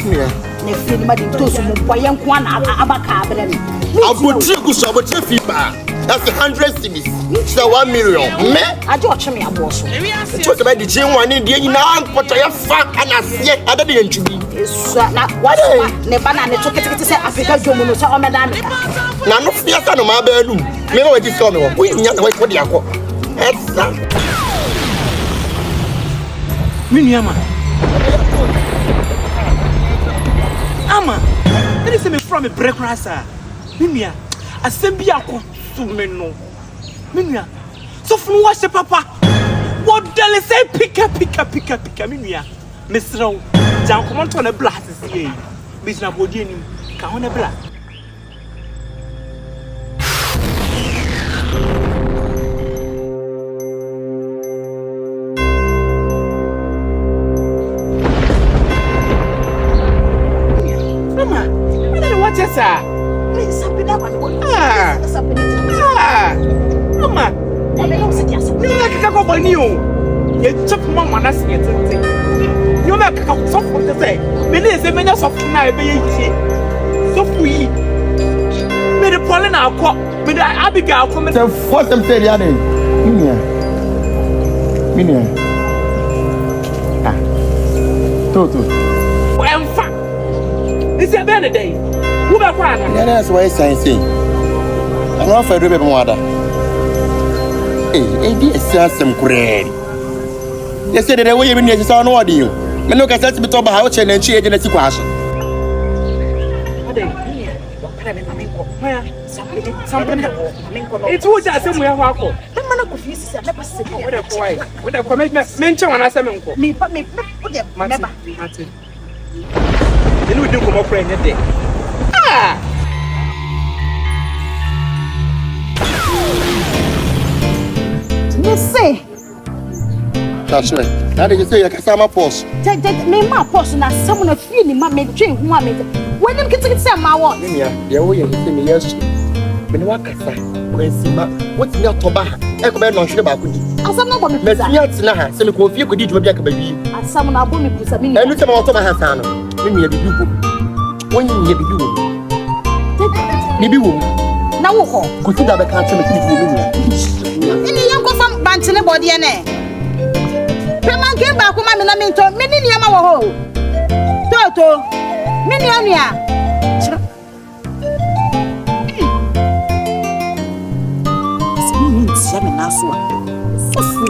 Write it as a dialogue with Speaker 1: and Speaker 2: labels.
Speaker 1: Ne feel ma di to so mo boy enko na abaka abere ni.
Speaker 2: Abotriku so abotre fiba. That's 100 cedis. So 1 million. Me?
Speaker 1: Aje o cheme abo so.
Speaker 2: It was about the chain one in the nyina mpota ya fa ana se adade ya ntwi.
Speaker 1: Eso na what ne ba na ne to ketekete se Africa dwomu no so o meda me.
Speaker 2: Na no fiasa no ma ba anum. Me ba waji so me wo. Wo nya na wo de akọ. Esa.
Speaker 3: Miniama. Ama. Ere se me from me breakrasa. Minia. Assembi akọ to me no. Minia. So fun wa se papa. What dele say pika minia. Mesrao. Jan komon to na blast sie. Bisna bodi anim. Ka ho na bla. Mama, what are you watching, sir? Mama, you like a couple new. You took Mamma as you you make a cup soft for the day. Many is a minute of night, so we made a pollen our cop, but I Abigail come
Speaker 2: So what them say the other. Minia. Toto.
Speaker 3: I'm fat. It's a better day. Who are crying?
Speaker 2: That's why I'm saying. I'm not afraid of water. Eh, dear, some great. They said that we even need to sound what you. Me look at that bit of how change and change in the situation.
Speaker 3: It's what I said we are walking. The man of this is never sit with a commitment. Mention when I said me, but me, Martin. You know, do come up for any day.
Speaker 1: You say
Speaker 2: That's right. That is say I can sama post.
Speaker 1: me ma post na someone feel ni ma me twen ho a me. When them get say ma what?
Speaker 2: Minia, there we say me yes. Me no akasa. When sima, what me atoba ha. E ko be no hwere ba ko di.
Speaker 1: Asam na bo me
Speaker 2: Me tia tena ha, se me ko fie ko di djuma bia ka ba wi.
Speaker 1: Asam na bo me pusa me ni.
Speaker 2: Enu te ma atoba ha sa no. Minia bibi wo. Wonyi nya bibi wo. Bibi wo.
Speaker 1: Na wo ho.
Speaker 2: Ko ti da be ka teme ti wo minia.
Speaker 1: Ini yan ko fam bantene body ene. Pema ke ba ko ma me na me nto me ni niam wo ho. Toto. Me ni anua. Sia me na so a. So fu.